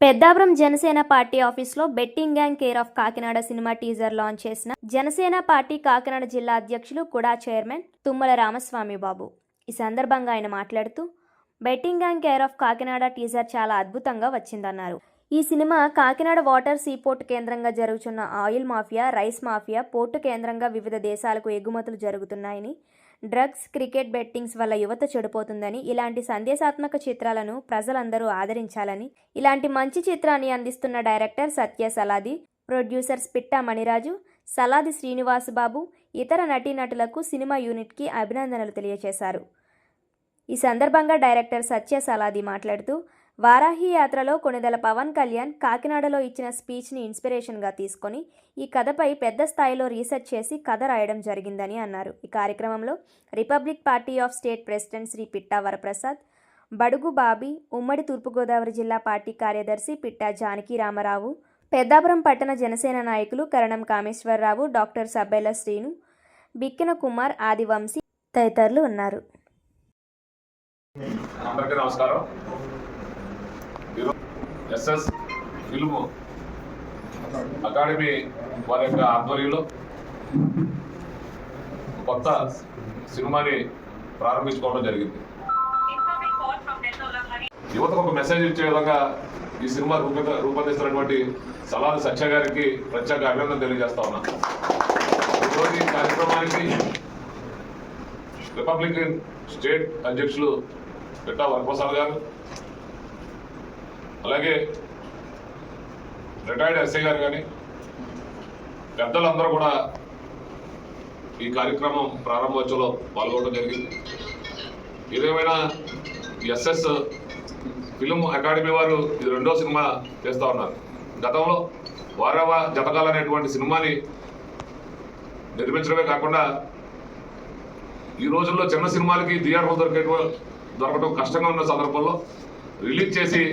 Peddapuram Janasena party ఆఫీస్లో betting gang care of Kakinada cinema teaser launch చేసిన Janasena party Kakinada జిల్లా అధ్యక్షులు కుడా చైర్మన్ తుమ్మల రామస్వామి బాబు. ఈ సందర్భంగా ఆయన మాట్లాడుతూ betting gang care of Kakinada teaser చాలా అద్భుతంగా వచ్చిందన్నారు. ఈ సినిమా కాకినాడ వాటర్ సీపోర్ట్ కేంద్రంగా జరుగుతున్న oil mafia, rice mafia, port కేంద్రంగా వివిధ దేశాలకు ఎగుమతులు జరుగుతున్నాయని, డ్రగ్స్, క్రికెట్ బెట్టింగ్స్ వల్ల యువత చెడిపోతుందని, ఇలాంటి సందేశాత్మక చిత్రాలను ప్రజలందరూ ఆదరించాలని, ఇలాంటి మంచి చిత్రాన్ని అందిస్తున్న డైరెక్టర్ సత్య సలాది, ప్రొడ్యూసర్స్ పిట్టా మణిరాజు, సలాది శ్రీనివాసబాబు, ఇతర నటీనటులకు సినిమా యూనిట్కి అభినందనలు తెలియజేశారు. ఈ సందర్భంగా డైరెక్టర్ సత్య సలాది మాట్లాడుతూ వారాహి యాత్రలో కొణిదెల పవన్ కళ్యాణ్ కాకినాడలో ఇచ్చిన స్పీచ్ని ఇన్స్పిరేషన్గా తీసుకొని ఈ కథపై పెద్ద స్థాయిలో రీసెర్చ్ చేసి కథ రాయడం జరిగిందని అన్నారు. ఈ కార్యక్రమంలో republic party of state president Shri Pitta Varaprasad, Badugu Bobby, ఉమ్మడి తూర్పుగోదావరి జిల్లా పార్టీ కార్యదర్శి పిట్టా జానకి రామారావు, పెద్దాపురం పట్టణ జనసేన నాయకులు కరణం కామేశ్వరరావు, డాక్టర్ సబ్బెల శ్రీను, బిక్కిన కుమార్, ఆదివంశీ తదితరులు ఉన్నారు. అందరికీ నమస్కారం. ఎస్ఎస్ ఫిల్మ్ అకాడమీ వారి యొక్క ఆధ్వర్యంలో కొత్త సినిమాని ప్రారంభించుకోవడం జరిగింది. యువతకు ఒక మెసేజ్ ఇచ్చే విధంగా ఈ సినిమా రూపొందిస్తున్నటువంటి సలాది సత్య గారికి ప్రత్యేక అభినందన తెలియజేస్తా ఉన్నాను. ఈరోజు ఈ కార్యక్రమానికి రిపబ్లికన్ స్టేట్ అధ్యక్షులు పిట్టా వరప్రసాద్ గారు, అలాగే రిటైర్డ్ ఎస్ఐ గారు కానీ పెద్దలందరూ కూడా ఈ కార్యక్రమం ప్రారంభోత్సవంలో పాల్గొనడం జరిగింది. ఏదేమైనా ఎస్ఎస్ ఫిల్మ్ అకాడమీ వారు ఇది 2వ సినిమా చేస్తూ ఉన్నారు. గతంలో వారవ జతకాలు అనేటువంటి సినిమాని నిర్మించడమే కాకుండా ఈ రోజుల్లో చిన్న సినిమాలకి థియేటర్లు దొరకడం కష్టంగా ఉన్న సందర్భంలో రిలీజ్ చేసి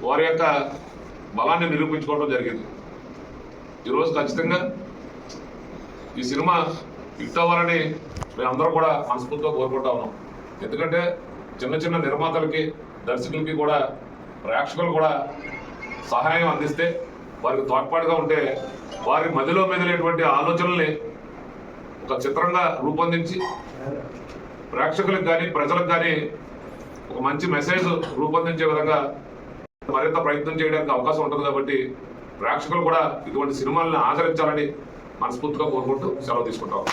వారి యొక్క బలాన్ని నిరూపించుకోవడం జరిగింది. ఈరోజు ఖచ్చితంగా ఈ సినిమా హిట్ అవ్వాలని మేమందరం కూడా మనస్ఫూర్తిగా కోరుకుంటా ఉన్నాం. ఎందుకంటే చిన్న చిన్న నిర్మాతలకి, దర్శకులకి కూడా, ప్రేక్షకులు కూడా సహాయం అందిస్తే, వారికి తోడ్పాటుగా ఉంటే వారి మదిలో మెదిలేటువంటి ఆలోచనల్ని ఒక చిత్రంగా రూపొందించి ప్రేక్షకులకు కానీ ప్రజలకు కానీ ఒక మంచి మెసేజ్ రూపొందించే విధంగా మరింత ప్రయత్నం చేయడానికి అవకాశం ఉంటుంది. కాబట్టి ప్రేక్షకులు కూడా ఇటువంటి సినిమాలను ఆదరించాలని మనస్ఫూర్తిగా కోరుకుంటూ సెలవు తీసుకుంటాం.